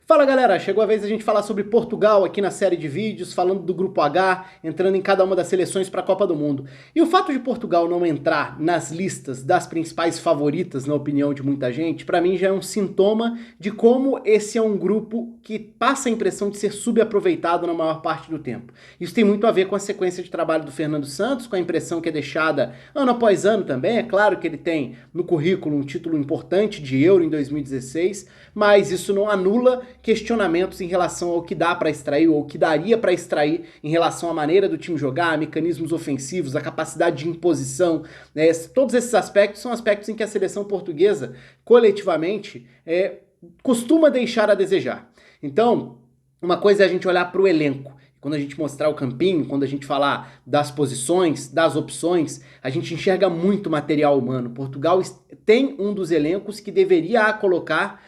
Fala galera, chegou a vez da gente falar sobre Portugal aqui na série de vídeos, falando do Grupo H, entrando em cada uma das seleções para a Copa do Mundo. E o fato de Portugal não entrar nas listas das principais favoritas, na opinião de muita gente, para mim já é um sintoma de como esse é um grupo que passa a impressão de ser subaproveitado na maior parte do tempo. Isso tem muito a ver com a sequência de trabalho do Fernando Santos, com a impressão que é deixada ano após ano também. É claro que ele tem no currículo um título importante de Euro em 2016, mas isso não anula questionamentos em relação ao que dá para extrair ou o que daria para extrair em relação à maneira do time jogar, mecanismos ofensivos, a capacidade de imposição, né? Todos esses aspectos são aspectos em que a seleção portuguesa, coletivamente, costuma deixar a desejar. Então, uma coisa é a gente olhar para o elenco. Quando a gente mostrar o campinho, quando a gente falar das posições, das opções, a gente enxerga muito material humano. Portugal tem um dos elencos que deveria a colocar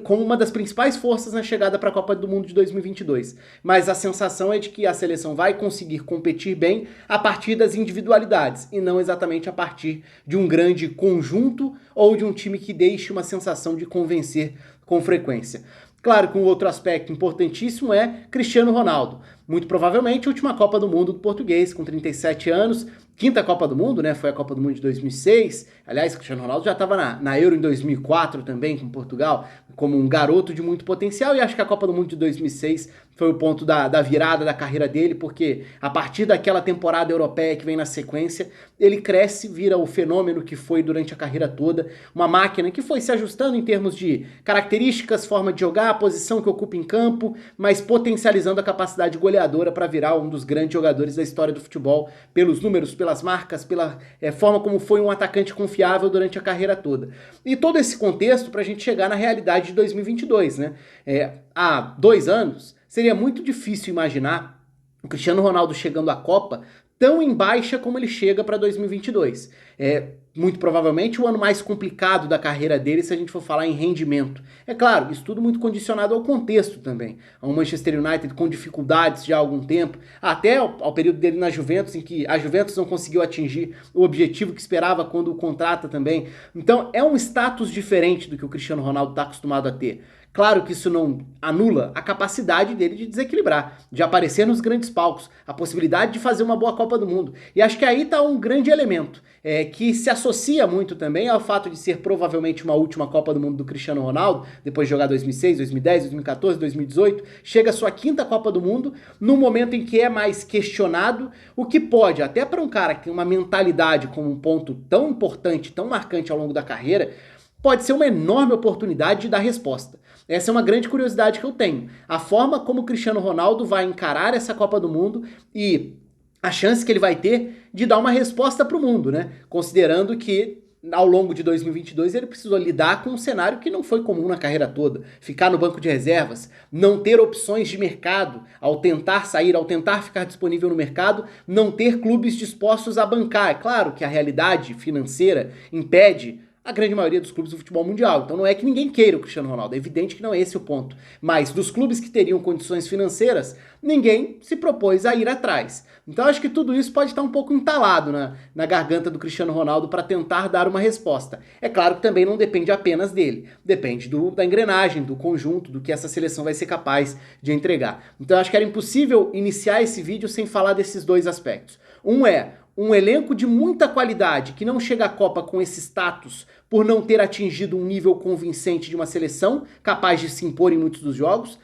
como uma das principais forças na chegada para a Copa do Mundo de 2022. Mas a sensação é de que a seleção vai conseguir competir bem a partir das individualidades e não exatamente a partir de um grande conjunto ou de um time que deixe uma sensação de convencer com frequência. Claro que um outro aspecto importantíssimo é Cristiano Ronaldo. Muito provavelmente a última Copa do Mundo do português, com 37 anos, quinta Copa do Mundo, né? Foi a Copa do Mundo de 2006. Aliás, Cristiano Ronaldo já estava na Euro em 2004 também, com Portugal, como um garoto de muito potencial, e acho que a Copa do Mundo de 2006 foi o ponto da virada da carreira dele, porque a partir daquela temporada europeia que vem na sequência, ele cresce, vira o fenômeno que foi durante a carreira toda, uma máquina que foi se ajustando em termos de características, forma de jogar, a posição que ocupa em campo, mas potencializando a capacidade goleadora para virar um dos grandes jogadores da história do futebol, pelos números, pelas marcas, pela forma como foi um atacante confiável durante a carreira toda. E todo esse contexto para a gente chegar na realidade de 2022, né? Há 2 anos, seria muito difícil imaginar o Cristiano Ronaldo chegando à Copa tão em baixa como ele chega para 2022. Muito provavelmente o ano mais complicado da carreira dele se a gente for falar em rendimento. É claro, isso tudo muito condicionado ao contexto também. Ao Manchester United com dificuldades já há algum tempo, até ao período dele na Juventus, em que a Juventus não conseguiu atingir o objetivo que esperava quando o contrata também. Então é um status diferente do que o Cristiano Ronaldo está acostumado a ter. Claro que isso não anula a capacidade dele de desequilibrar, de aparecer nos grandes palcos, a possibilidade de fazer uma boa Copa do Mundo. E acho que aí está um grande elemento, que se associa muito também ao fato de ser provavelmente uma última Copa do Mundo do Cristiano Ronaldo, depois de jogar 2006, 2010, 2014, 2018, chega a sua quinta Copa do Mundo, num momento em que é mais questionado, o que pode, até para um cara que tem uma mentalidade como um ponto tão importante, tão marcante ao longo da carreira, pode ser uma enorme oportunidade de dar resposta. Essa é uma grande curiosidade que eu tenho. A forma como o Cristiano Ronaldo vai encarar essa Copa do Mundo e a chance que ele vai ter de dar uma resposta para o mundo, né? Considerando que ao longo de 2022 ele precisou lidar com um cenário que não foi comum na carreira toda. Ficar no banco de reservas, não ter opções de mercado ao tentar sair, ao tentar ficar disponível no mercado, não ter clubes dispostos a bancar. É claro que a realidade financeira impede a grande maioria dos clubes do futebol mundial. Então não é que ninguém queira o Cristiano Ronaldo, é evidente que não é esse o ponto. Mas dos clubes que teriam condições financeiras, ninguém se propôs a ir atrás. Então acho que tudo isso pode estar um pouco entalado na garganta do Cristiano Ronaldo para tentar dar uma resposta. É claro que também não depende apenas dele, depende da engrenagem, do conjunto, do que essa seleção vai ser capaz de entregar. Então acho que era impossível iniciar esse vídeo sem falar desses dois aspectos. Um elenco de muita qualidade que não chega à Copa com esse status por não ter atingido um nível convincente de uma seleção capaz de se impor em muitos dos jogos,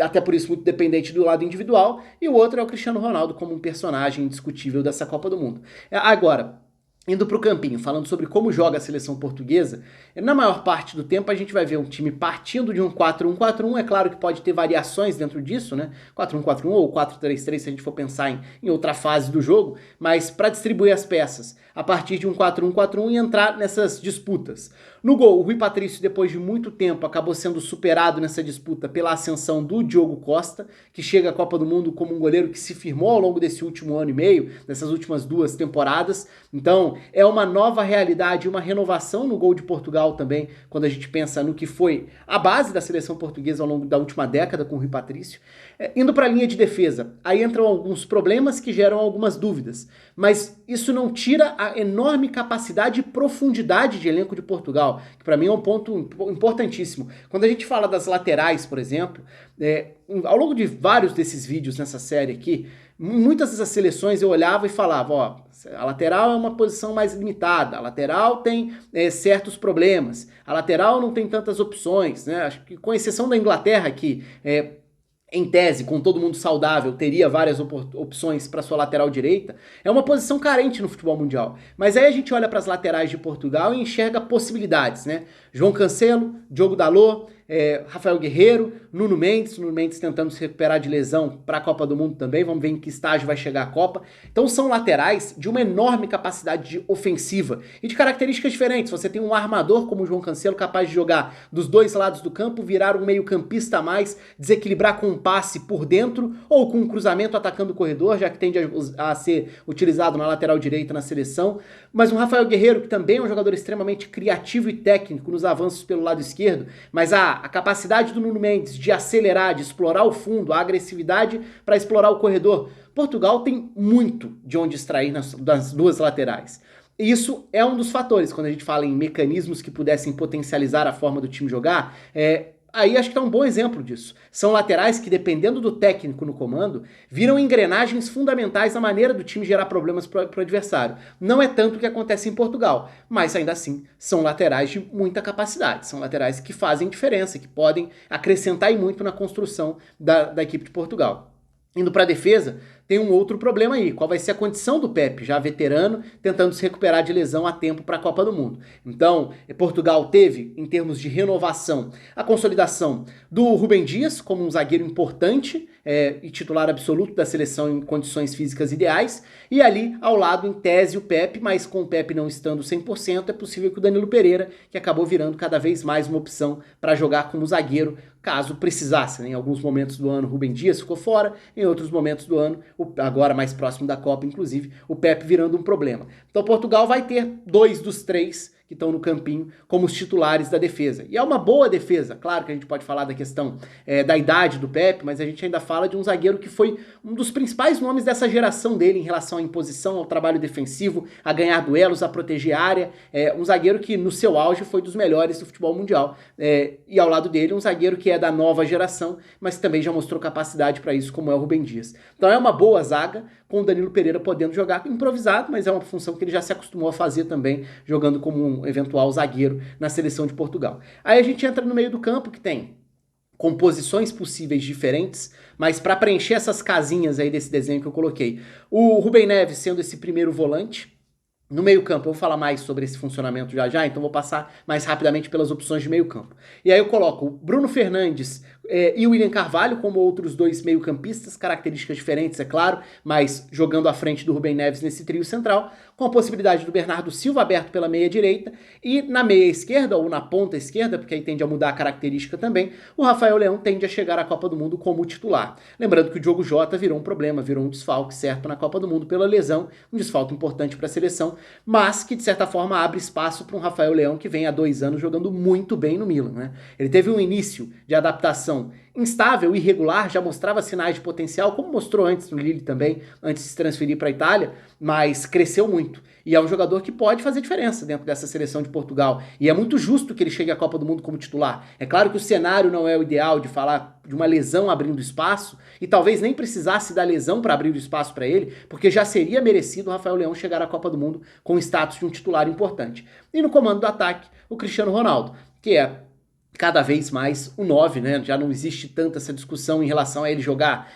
até por isso muito dependente do lado individual, e o outro é o Cristiano Ronaldo como um personagem indiscutível dessa Copa do Mundo. Agora, indo para o campinho, falando sobre como joga a seleção portuguesa, na maior parte do tempo a gente vai ver um time partindo de um 4-1-4-1, é claro que pode ter variações dentro disso, né? 4-1-4-1 ou 4-3-3 se a gente for pensar em outra fase do jogo, mas para distribuir as peças a partir de um 4-1-4-1 e entrar nessas disputas. No gol, o Rui Patrício, depois de muito tempo, acabou sendo superado nessa disputa pela ascensão do Diogo Costa, que chega à Copa do Mundo como um goleiro que se firmou ao longo desse último ano e meio, dessas últimas 2 temporadas. Então, é uma nova realidade, uma renovação no gol de Portugal também, quando a gente pensa no que foi a base da seleção portuguesa ao longo da última década com o Rui Patrício. Indo para a linha de defesa, aí entram alguns problemas que geram algumas dúvidas, mas isso não tira a enorme capacidade e profundidade de elenco de Portugal. que para mim é um ponto importantíssimo. Quando a gente fala das laterais, por exemplo, ao longo de vários desses vídeos nessa série aqui, muitas dessas seleções eu olhava e falava, ó, a lateral é uma posição mais limitada, a lateral tem certos problemas, a lateral não tem tantas opções, né? Acho que com exceção da Inglaterra, que em tese, com todo mundo saudável, teria várias opções para sua lateral direita, é uma posição carente no futebol mundial. Mas aí a gente olha para as laterais de Portugal e enxerga possibilidades, né? João Cancelo, Diogo Dalot, Rafael Guerreiro, Nuno Mendes tentando se recuperar de lesão para a Copa do Mundo também, vamos ver em que estágio vai chegar a Copa. Então são laterais de uma enorme capacidade de ofensiva e de características diferentes. Você tem um armador como o João Cancelo capaz de jogar dos dois lados do campo, virar um meio-campista a mais, desequilibrar com um passe por dentro ou com um cruzamento atacando o corredor, já que tende a ser utilizado na lateral direita na seleção. Mas um Rafael Guerreiro, que também é um jogador extremamente criativo e técnico nos avanços pelo lado esquerdo, mas a capacidade do Nuno Mendes de acelerar, de explorar o fundo, a agressividade para explorar o corredor. Portugal tem muito de onde extrair das duas laterais. E isso é um dos fatores, quando a gente fala em mecanismos que pudessem potencializar a forma do time jogar, aí acho que é um bom exemplo disso. São laterais que, dependendo do técnico no comando, viram engrenagens fundamentais na maneira do time gerar problemas para o adversário. Não é tanto o que acontece em Portugal, mas ainda assim são laterais de muita capacidade. São laterais que fazem diferença, que podem acrescentar e muito na construção da equipe de Portugal. Indo para a defesa, tem um outro problema aí. Qual vai ser a condição do Pepe, já veterano, tentando se recuperar de lesão a tempo para a Copa do Mundo? Então, Portugal teve, em termos de renovação, a consolidação do Rúben Dias como um zagueiro importante e titular absoluto da seleção em condições físicas ideais, e ali, ao lado, em tese, o Pepe, mas com o Pepe não estando 100%, é possível que o Danilo Pereira, que acabou virando cada vez mais uma opção para jogar como zagueiro, caso precisasse, né? Em alguns momentos do ano, Rúben Dias ficou fora, em outros momentos do ano, agora mais próximo da Copa, inclusive, o Pepe virando um problema. Então Portugal vai ter 2 dos 3 que estão no campinho como os titulares da defesa. E é uma boa defesa, claro que a gente pode falar da questão da idade do Pepe, mas a gente ainda fala de um zagueiro que foi um dos principais nomes dessa geração dele em relação à imposição, ao trabalho defensivo, a ganhar duelos, a proteger a área, um zagueiro que no seu auge foi dos melhores do futebol mundial. E ao lado dele um zagueiro que é da nova geração, mas também já mostrou capacidade para isso, como é o Rúben Dias. Então é uma boa zaga, com o Danilo Pereira podendo jogar improvisado, mas é uma função que ele já se acostumou a fazer também, jogando como um eventual zagueiro na seleção de Portugal. Aí a gente entra no meio do campo, que tem composições possíveis diferentes, mas para preencher essas casinhas aí desse desenho que eu coloquei, o Rubem Neves sendo esse primeiro volante. No meio-campo, eu vou falar mais sobre esse funcionamento já, então vou passar mais rapidamente pelas opções de meio-campo. E aí eu coloco o Bruno Fernandes e o William Carvalho como outros 2 meio-campistas, características diferentes, é claro, mas jogando à frente do Rubem Neves nesse trio central, com a possibilidade do Bernardo Silva aberto pela meia-direita e na meia-esquerda, ou na ponta-esquerda, porque aí tende a mudar a característica também, o Rafael Leão tende a chegar à Copa do Mundo como titular. Lembrando que o Diogo Jota virou um problema, virou um desfalque certo na Copa do Mundo pela lesão, um desfalque importante para a seleção, mas que de certa forma abre espaço para um Rafael Leão que vem há 2 anos jogando muito bem no Milan, né? Ele teve um início de adaptação instável, irregular, já mostrava sinais de potencial, como mostrou antes no Lille também, antes de se transferir para a Itália, mas cresceu muito. E é um jogador que pode fazer diferença dentro dessa seleção de Portugal. E é muito justo que ele chegue à Copa do Mundo como titular. É claro que o cenário não é o ideal de falar de uma lesão abrindo espaço, e talvez nem precisasse da lesão para abrir o espaço para ele, porque já seria merecido o Rafael Leão chegar à Copa do Mundo com o status de um titular importante. E no comando do ataque, o Cristiano Ronaldo, que é cada vez mais o 9, né? Já não existe tanta essa discussão em relação a ele jogar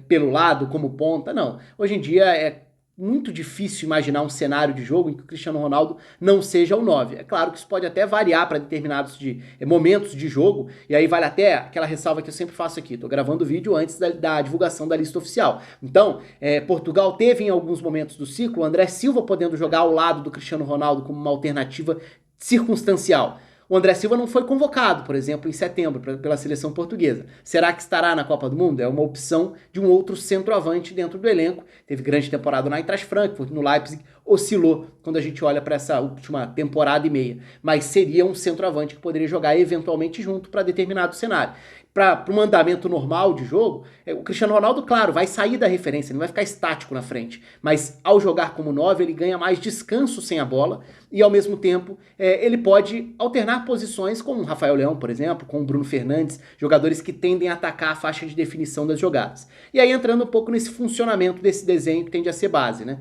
pelo lado, como ponta, não. Hoje em dia é muito difícil imaginar um cenário de jogo em que o Cristiano Ronaldo não seja o 9. É claro que isso pode até variar para determinados momentos de jogo, e aí vale até aquela ressalva que eu sempre faço aqui. Estou gravando o vídeo antes da divulgação da lista oficial. Então, Portugal teve em alguns momentos do ciclo o André Silva podendo jogar ao lado do Cristiano Ronaldo como uma alternativa circunstancial. O André Silva não foi convocado, por exemplo, em setembro pela seleção portuguesa. Será que estará na Copa do Mundo? É uma opção de um outro centroavante dentro do elenco. Teve grande temporada no Eintracht Frankfurt, no Leipzig, oscilou quando a gente olha para essa última temporada e meia. Mas seria um centroavante que poderia jogar eventualmente junto para determinado cenário. para o andamento normal de jogo, o Cristiano Ronaldo, claro, vai sair da referência, ele não vai ficar estático na frente, mas ao jogar como 9, ele ganha mais descanso sem a bola e ao mesmo tempo ele pode alternar posições com o Rafael Leão, por exemplo, com o Bruno Fernandes, jogadores que tendem a atacar a faixa de definição das jogadas. E aí entrando um pouco nesse funcionamento desse desenho que tende a ser base, né?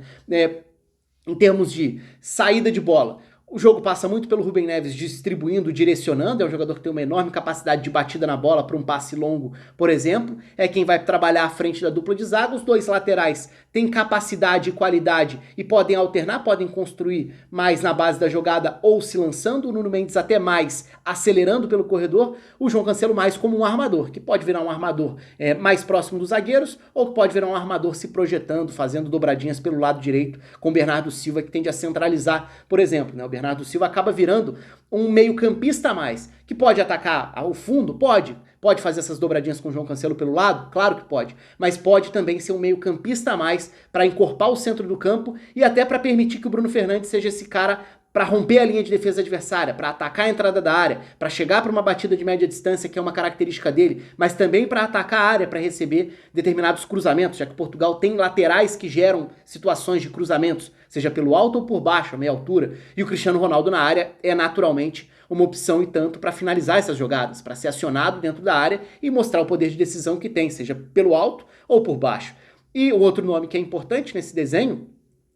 Em termos de saída de bola, o jogo passa muito pelo Rubem Neves distribuindo, direcionando, é um jogador que tem uma enorme capacidade de batida na bola para um passe longo, por exemplo, é quem vai trabalhar à frente da dupla de zaga. Os dois laterais têm capacidade e qualidade e podem alternar, podem construir mais na base da jogada ou se lançando, o Nuno Mendes até mais acelerando pelo corredor, o João Cancelo mais como um armador, que pode virar um armador mais próximo dos zagueiros ou que pode virar um armador se projetando, fazendo dobradinhas pelo lado direito, com o Bernardo Silva, que tende a centralizar, por exemplo, né? O Bernardo Silva acaba virando um meio-campista a mais, que pode atacar ao fundo? Pode fazer essas dobradinhas com o João Cancelo pelo lado? Claro que pode. Mas pode também ser um meio-campista a mais para encorpar o centro do campo e até para permitir que o Bruno Fernandes seja esse cara para romper a linha de defesa adversária, para atacar a entrada da área, para chegar para uma batida de média distância, que é uma característica dele, mas também para atacar a área, para receber determinados cruzamentos, já que Portugal tem laterais que geram situações de cruzamentos, seja pelo alto ou por baixo, a meia altura, e o Cristiano Ronaldo na área é naturalmente uma opção e tanto para finalizar essas jogadas, para ser acionado dentro da área e mostrar o poder de decisão que tem, seja pelo alto ou por baixo. E o outro nome que é importante nesse desenho,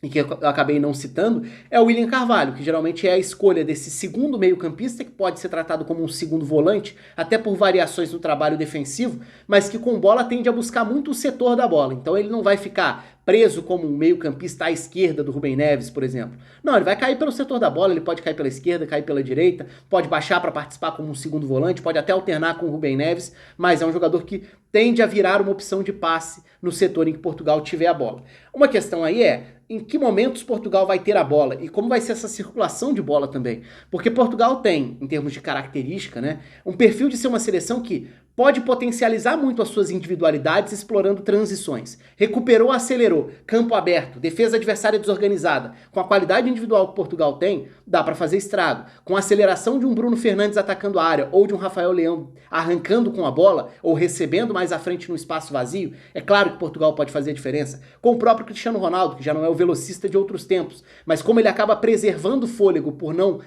e que eu acabei não citando, é o William Carvalho, que geralmente é a escolha desse segundo meio-campista, que pode ser tratado como um segundo volante, até por variações no trabalho defensivo, mas que com bola tende a buscar muito o setor da bola. Então ele não vai ficar preso como um meio-campista à esquerda do Rubem Neves, por exemplo. Não, ele vai cair pelo setor da bola, ele pode cair pela esquerda, cair pela direita, pode baixar para participar como um segundo volante, pode até alternar com o Rubem Neves, mas é um jogador que tende a virar uma opção de passe no setor em que Portugal tiver a bola. Uma questão aí em que momentos Portugal vai ter a bola e como vai ser essa circulação de bola também. Porque Portugal tem, em termos de característica, né, um perfil de ser uma seleção que pode potencializar muito as suas individualidades explorando transições. Recuperou, acelerou, campo aberto, defesa adversária desorganizada. Com a qualidade individual que Portugal tem, dá para fazer estrago. Com a aceleração de um Bruno Fernandes atacando a área ou de um Rafael Leão arrancando com a bola ou recebendo mais à frente no espaço vazio, é claro que Portugal pode fazer a diferença. Com o próprio Cristiano Ronaldo, que já não é o velocista de outros tempos, mas como ele acaba preservando o fôlego por não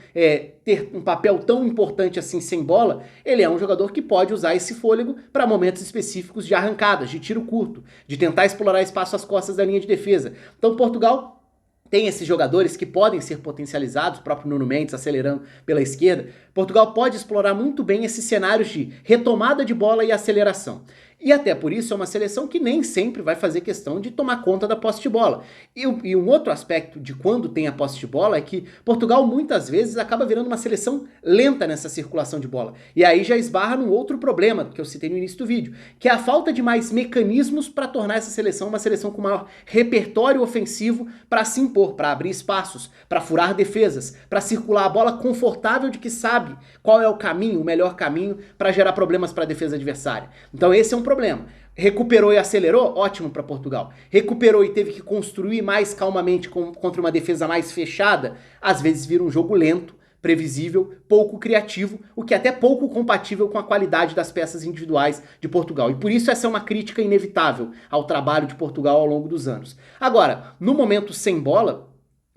ter um papel tão importante assim sem bola, ele é um jogador que pode usar esse fôlego para momentos específicos de arrancadas, de tiro curto, de tentar explorar espaço às costas da linha de defesa. Então Portugal tem esses jogadores que podem ser potencializados, o próprio Nuno Mendes acelerando pela esquerda. Portugal pode explorar muito bem esses cenários de retomada de bola e aceleração. E até por isso é uma seleção que nem sempre vai fazer questão de tomar conta da posse de bola. E um outro aspecto de quando tem a posse de bola é que Portugal muitas vezes acaba virando uma seleção lenta nessa circulação de bola. E aí já esbarra num outro problema que eu citei no início do vídeo, que é a falta de mais mecanismos para tornar essa seleção uma seleção com maior repertório ofensivo para se impor, para abrir espaços, para furar defesas, para circular a bola confortável de que sabe qual é o caminho, o melhor caminho para gerar problemas para a defesa adversária. Então esse é um problema. Recuperou e acelerou? Ótimo para Portugal. Recuperou e teve que construir mais calmamente contra uma defesa mais fechada? Às vezes vira um jogo lento, previsível, pouco criativo, o que é até pouco compatível com a qualidade das peças individuais de Portugal. E por isso essa é uma crítica inevitável ao trabalho de Portugal ao longo dos anos. Agora, no momento sem bola,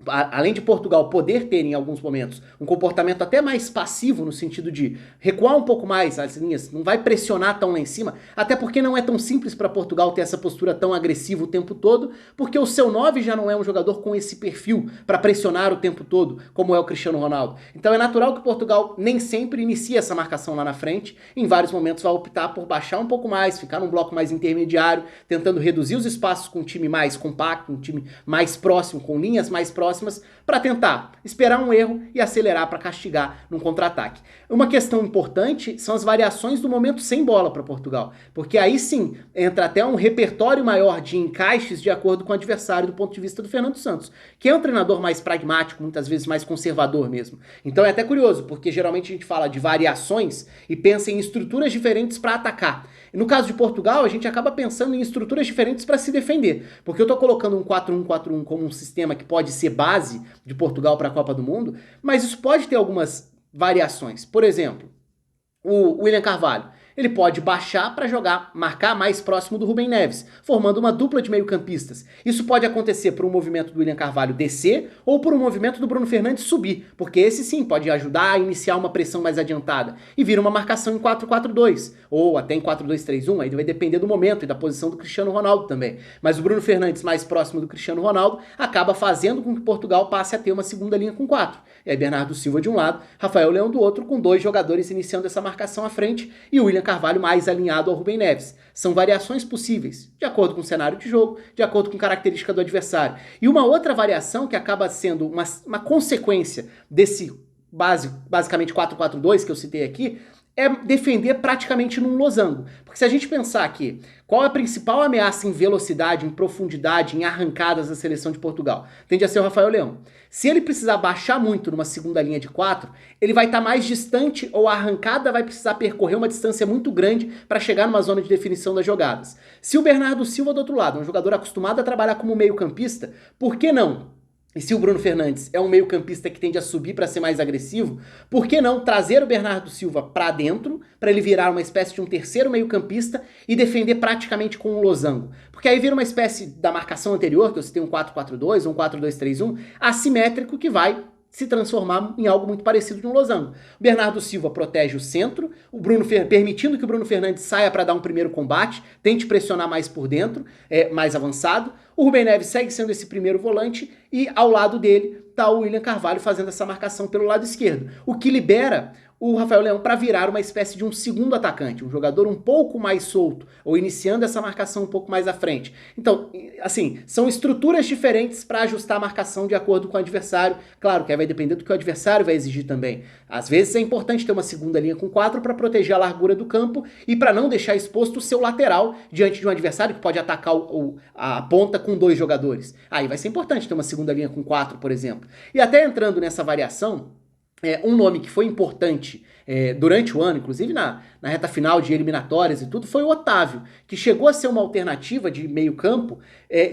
além de Portugal poder ter em alguns momentos um comportamento até mais passivo no sentido de recuar um pouco mais as linhas, não vai pressionar tão lá em cima, até porque não é tão simples para Portugal ter essa postura tão agressiva o tempo todo, porque o seu 9 já não é um jogador com esse perfil para pressionar o tempo todo, como é o Cristiano Ronaldo. Então é natural que Portugal nem sempre inicie essa marcação lá na frente, em vários momentos vai optar por baixar um pouco mais, ficar num bloco mais intermediário, tentando reduzir os espaços com um time mais compacto, um time mais próximo, com linhas mais próximas, para tentar esperar um erro e acelerar para castigar num contra-ataque. Uma questão importante são as variações do momento sem bola para Portugal, porque aí sim entra até um repertório maior de encaixes de acordo com o adversário do ponto de vista do Fernando Santos, que é um treinador mais pragmático, muitas vezes mais conservador mesmo. Então é até curioso, porque geralmente a gente fala de variações e pensa em estruturas diferentes para atacar. E no caso de Portugal, a gente acaba pensando em estruturas diferentes para se defender, porque eu estou colocando um 4-1-4-1 como um sistema que pode ser base de Portugal para a Copa do Mundo, mas isso pode ter algumas variações. Por exemplo, o William Carvalho. ele pode baixar para jogar, marcar mais próximo do Rubem Neves, formando uma dupla de meio-campistas. Isso pode acontecer por um movimento do William Carvalho descer ou por um movimento do Bruno Fernandes subir, porque esse sim pode ajudar a iniciar uma pressão mais adiantada e vir uma marcação em 4-4-2 ou até em 4-2-3-1, aí vai depender do momento e da posição do Cristiano Ronaldo também. Mas o Bruno Fernandes mais próximo do Cristiano Ronaldo acaba fazendo com que Portugal passe a ter uma segunda linha com 4. E aí Bernardo Silva de um lado, Rafael Leão do outro, com 2 jogadores iniciando essa marcação à frente e o William Carvalho mais alinhado ao Rubem Neves. São variações possíveis, de acordo com o cenário de jogo, de acordo com a característica do adversário. E uma outra variação que acaba sendo uma consequência desse basicamente 4-4-2 que eu citei aqui, é defender praticamente num losango. Porque se a gente pensar aqui, qual é a principal ameaça em velocidade, em profundidade, em arrancadas da seleção de Portugal? Tende a ser o Rafael Leão. Se ele precisar baixar muito numa segunda linha de 4, ele vai estar mais distante ou a arrancada vai precisar percorrer uma distância muito grande para chegar numa zona de definição das jogadas. Se o Bernardo Silva do outro lado, um jogador acostumado a trabalhar como meio-campista, por que não? E se o Bruno Fernandes é um meio-campista que tende a subir para ser mais agressivo, por que não trazer o Bernardo Silva para dentro, para ele virar uma espécie de um terceiro meio-campista e defender praticamente com um losango? Porque aí vira uma espécie da marcação anterior, que eu citei um 4-4-2, um 4-2-3-1, assimétrico que vai se transformar em algo muito parecido de um losango. O Bernardo Silva protege o centro, permitindo que o Bruno Fernandes saia para dar um primeiro combate, tente pressionar mais por dentro, mais avançado. O Rubem Neves segue sendo esse primeiro volante e ao lado dele está o William Carvalho fazendo essa marcação pelo lado esquerdo, o que libera o Rafael Leão para virar uma espécie de um segundo atacante, um jogador um pouco mais solto, ou iniciando essa marcação um pouco mais à frente. Então, assim, são estruturas diferentes para ajustar a marcação de acordo com o adversário. Claro que aí vai depender do que o adversário vai exigir também. Às vezes é importante ter uma segunda linha com 4 para proteger a largura do campo e para não deixar exposto o seu lateral diante de um adversário que pode atacar a ponta com 2 jogadores. Aí vai ser importante ter uma segunda linha com 4, por exemplo. E até entrando nessa variação, um nome que foi importante durante o ano, inclusive na reta final de eliminatórias e tudo, foi o Otávio, que chegou a ser uma alternativa de meio campo,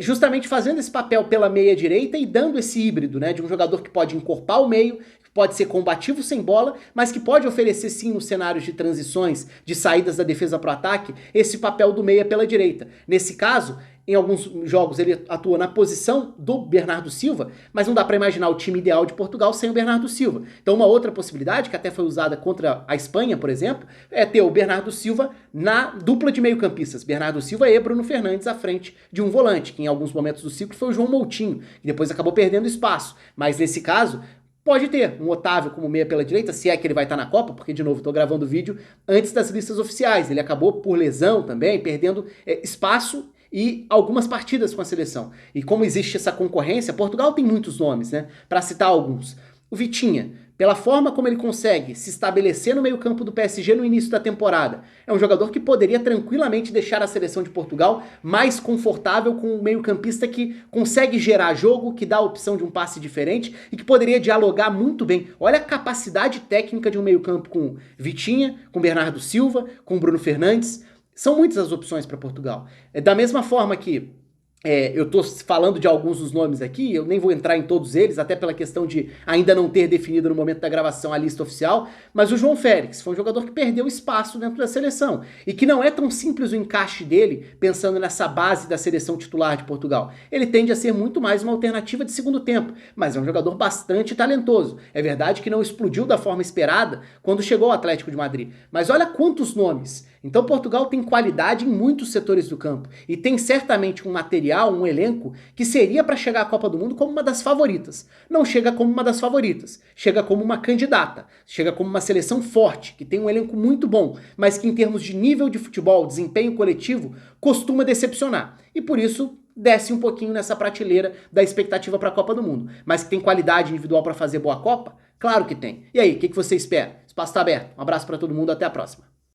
justamente fazendo esse papel pela meia direita e dando esse híbrido, né, de um jogador que pode encorpar o meio, que pode ser combativo sem bola, mas que pode oferecer sim nos cenários de transições, de saídas da defesa para o ataque, esse papel do meia pela direita. Nesse caso, em alguns jogos ele atua na posição do Bernardo Silva, mas não dá para imaginar o time ideal de Portugal sem o Bernardo Silva. Então uma outra possibilidade, que até foi usada contra a Espanha, por exemplo, é ter o Bernardo Silva na dupla de meio-campistas. Bernardo Silva e Bruno Fernandes à frente de um volante, que em alguns momentos do ciclo foi o João Moutinho, que depois acabou perdendo espaço. Mas nesse caso, pode ter um Otávio como meia pela direita, se é que ele vai estar na Copa, porque, de novo, estou gravando o vídeo antes das listas oficiais. Ele acabou por lesão também, perdendo espaço e algumas partidas com a seleção. E como existe essa concorrência, Portugal tem muitos nomes, né? Para citar alguns. O Vitinha, pela forma como ele consegue se estabelecer no meio-campo do PSG no início da temporada, é um jogador que poderia tranquilamente deixar a seleção de Portugal mais confortável com um meio-campista que consegue gerar jogo, que dá a opção de um passe diferente e que poderia dialogar muito bem. Olha a capacidade técnica de um meio-campo com Vitinha, com Bernardo Silva, com Bruno Fernandes. São muitas as opções para Portugal. Da mesma forma que eu estou falando de alguns dos nomes aqui, eu nem vou entrar em todos eles, até pela questão de ainda não ter definido no momento da gravação a lista oficial, mas o João Félix foi um jogador que perdeu espaço dentro da seleção e que não é tão simples o encaixe dele pensando nessa base da seleção titular de Portugal. Ele tende a ser muito mais uma alternativa de segundo tempo, mas é um jogador bastante talentoso. É verdade que não explodiu da forma esperada quando chegou ao Atlético de Madrid, mas olha quantos nomes. Então Portugal tem qualidade em muitos setores do campo e tem certamente um material, um elenco que seria para chegar à Copa do Mundo como uma das favoritas. Não chega como uma das favoritas, chega como uma candidata, chega como uma seleção forte, que tem um elenco muito bom, mas que em termos de nível de futebol, desempenho coletivo, costuma decepcionar. E por isso desce um pouquinho nessa prateleira da expectativa para a Copa do Mundo. Mas que tem qualidade individual para fazer boa Copa? Claro que tem. E aí, o que você espera? O espaço está aberto. Um abraço para todo mundo, até a próxima.